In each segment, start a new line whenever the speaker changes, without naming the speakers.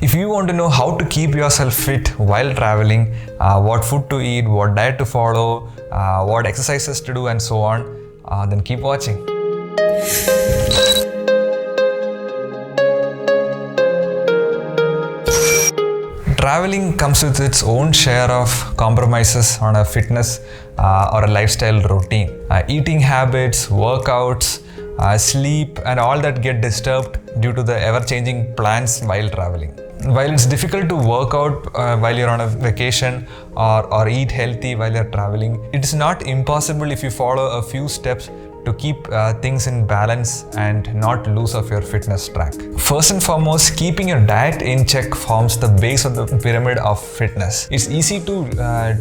If you want to know how to keep yourself fit while traveling, what food to eat, what diet to follow, what exercises to do and so on, then keep watching. Traveling comes with its own share of compromises on a fitness or a lifestyle routine. Eating habits, workouts, sleep and all that get disturbed due to the ever-changing plans while traveling. While it's difficult to work out while you're on a vacation or eat healthy while you're traveling, it's not impossible if you follow a few steps to keep things in balance and not lose off your fitness track. First and foremost, keeping your diet in check forms the base of the pyramid of fitness. It's easy to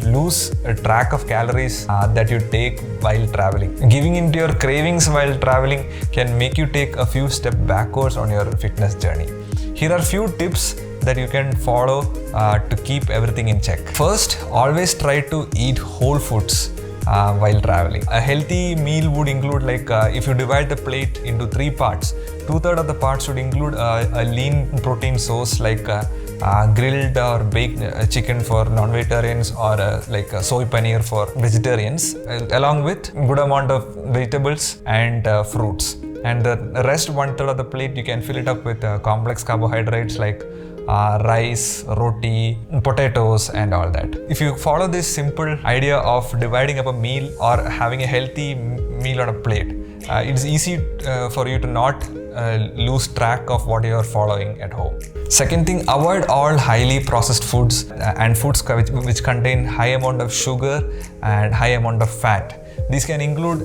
lose a track of calories that you take while traveling. Giving into your cravings while traveling can make you take a few steps backwards on your fitness journey. Here are a few tips that you can follow to keep everything in check. First, always try to eat whole foods while traveling. A healthy meal would include, if you divide the plate into 3 parts, 2/3 of the parts should include a lean protein source like grilled or baked chicken for non-vegetarians or soy paneer for vegetarians, along with good amount of vegetables and fruits. And the rest 1/3 of the plate you can fill it up with complex carbohydrates like rice, roti, potatoes and all that. If you follow this simple idea of dividing up a meal or having a healthy meal on a plate, it's easy for you to not lose track of what you are following at home. Second thing, avoid all highly processed foods and foods which contain high amount of sugar and high amount of fat. These can include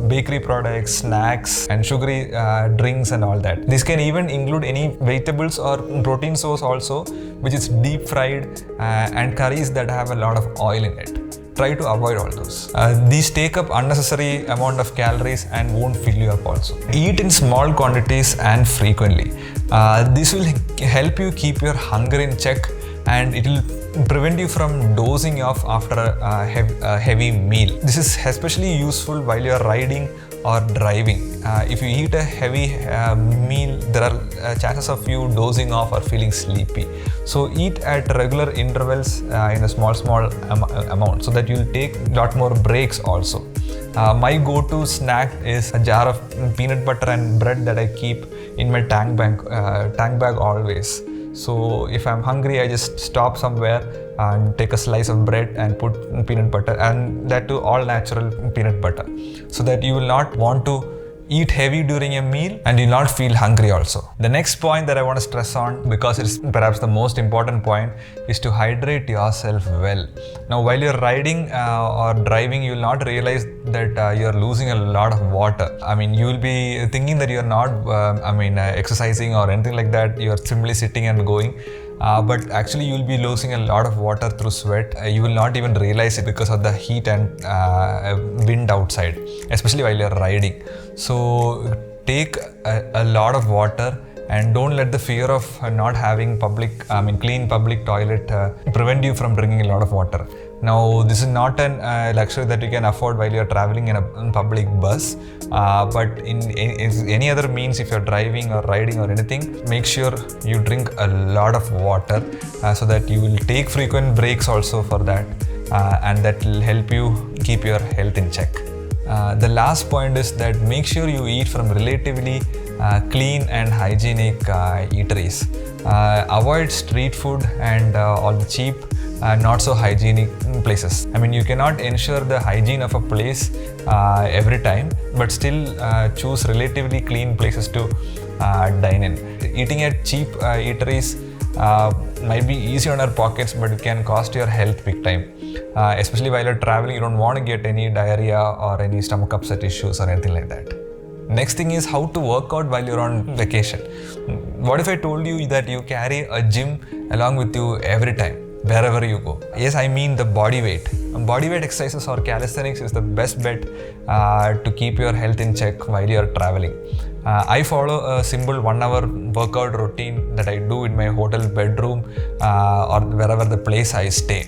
bakery products, snacks and sugary drinks and all that. This can even include any vegetables or protein source also, which is deep fried and curries that have a lot of oil in it. Try to avoid all those. These take up unnecessary amount of calories and won't fill you up also. Eat in small quantities and frequently. This will help you keep your hunger in check and it will prevent you from dozing off after a heavy meal. This is especially useful while you are riding or driving. If you eat a heavy meal, there are chances of you dozing off or feeling sleepy. So eat at regular intervals in a small amount so that you'll take a lot more breaks also. My go-to snack is a jar of peanut butter and bread that I keep in my tank bag always. So if I'm hungry, I just stop somewhere and take a slice of bread and put peanut butter, and that too all natural peanut butter, so that you will not want to eat heavy during a meal and you'll not feel hungry also. The next point that I want to stress on, because it's perhaps the most important point, is to hydrate yourself well. Now while you're riding or driving, you'll not realize that you're losing a lot of water. I mean, you'll be thinking that you're not exercising or anything like that. You're simply sitting and going. But actually you'll be losing a lot of water through sweat. You will not even realize it because of the heat and wind outside, especially while you're riding. So take a lot of water and don't let the fear of not having clean public toilet prevent you from drinking a lot of water. Now, this is not a luxury that you can afford while you're traveling in a public bus, but in any other means, if you're driving or riding or anything, make sure you drink a lot of water so that you will take frequent breaks also for that, and that will help you keep your health in check. The last point is that make sure you eat from relatively clean and hygienic eateries. Avoid street food and all the cheap not so hygienic places. I mean, you cannot ensure the hygiene of a place every time, but still choose relatively clean places to dine in. Eating at cheap eateries might be easy on our pockets, but it can cost your health big time. Especially while you're traveling, you don't want to get any diarrhea or any stomach upset issues or anything like that. Next thing is how to work out while you're on vacation. What if I told you that you carry a gym along with you every time, wherever you go? Yes, I mean the body weight. Body weight exercises or calisthenics is the best bet to keep your health in check while you're traveling. I follow a simple 1 hour workout routine that I do in my hotel bedroom or wherever the place I stay.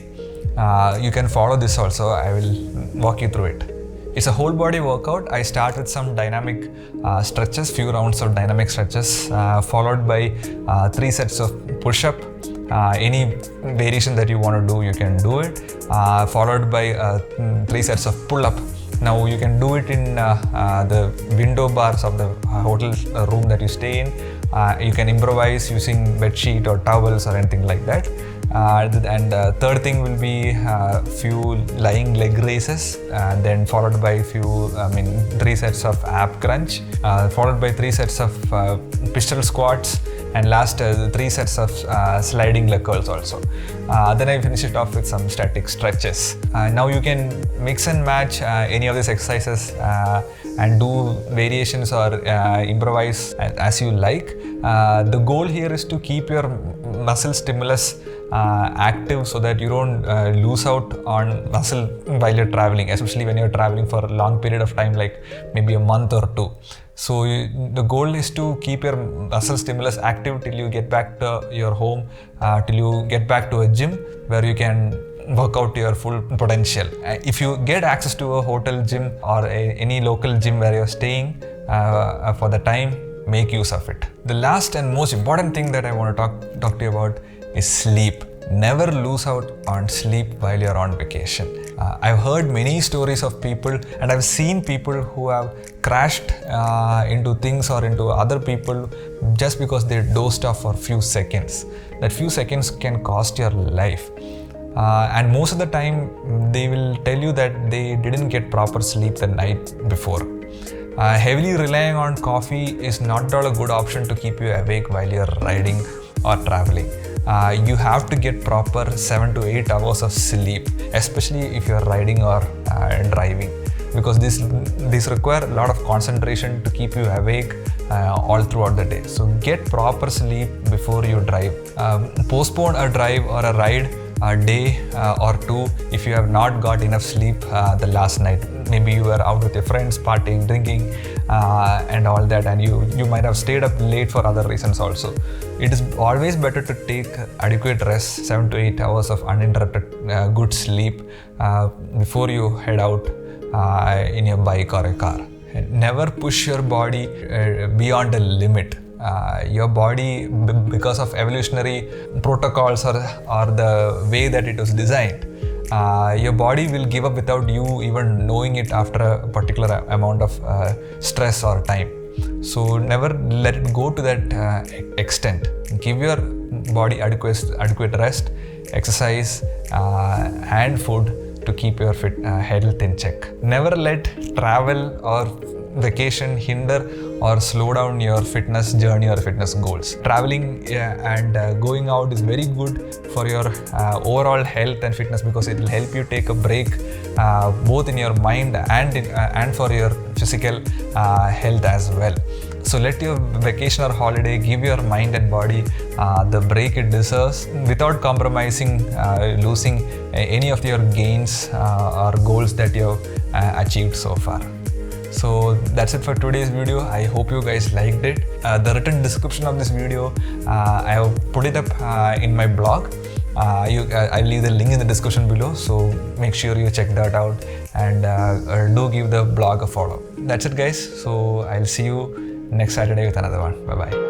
You can follow this also. I will walk you through it. It's a whole body workout. I start with some dynamic stretches, few rounds of dynamic stretches, followed by 3 sets of push-up. Any variation that you want to do, you can do it, followed by 3 sets of pull-up. Now you can do it in the window bars of the hotel room that you stay in. You can improvise using bed sheet or towels or anything like that. And third thing will be few lying leg raises, then followed by 3 sets of ab crunch, followed by 3 sets of pistol squats, and last 3 sets of sliding leg curls also. Then I finish it off with some static stretches. Now you can mix and match any of these exercises and do variations or improvise as you like. The goal here is to keep your muscle stimulus active so that you don't lose out on muscle while you're traveling, especially when you're traveling for a long period of time, like maybe a month or two. So the goal is to keep your muscle stimulus active till you get back to your home, till you get back to a gym where you can work out to your full potential. If you get access to a hotel gym or any local gym where you're staying for the time, make use of it. The last and most important thing that I want to talk to you about is sleep. Never lose out on sleep while you're on vacation. I've heard many stories of people, and I've seen people who have crashed into things or into other people just because they dozed off for a few seconds. That few seconds can cost your life. And most of the time they will tell you that they didn't get proper sleep the night before. Heavily relying on coffee is not at all a good option to keep you awake while you're riding or traveling. You have to get proper 7 to 8 hours of sleep, especially if you're riding or driving, because these require a lot of concentration to keep you awake all throughout the day. So get proper sleep before you drive. Postpone a drive or a ride a day or two if you have not got enough sleep the last night. Maybe you were out with your friends, partying, drinking and all that, and you might have stayed up late for other reasons also. It is always better to take adequate rest, 7 to 8 hours of uninterrupted good sleep before you head out in your bike or a car. Never push your body beyond a limit. Your body, because of evolutionary protocols or the way that it was designed, your body will give up without you even knowing it after a particular amount of stress or time. So never let it go to that extent. Give your body adequate rest, exercise and food to keep your health in check. Never let travel or vacation hinder or slow down your fitness journey or fitness goals. Traveling and going out is very good for your overall health and fitness, because it will help you take a break both in your mind and for your physical health as well. So let your vacation or holiday give your mind and body the break it deserves without compromising, losing any of your gains or goals that you have achieved so far. So that's it for today's video. I hope you guys liked it. The written description of this video, I have put it up in my blog. I'll leave the link in the description below, so make sure you check that out and do give the blog a follow. That's it guys. So I'll see you next Saturday with another one. Bye bye.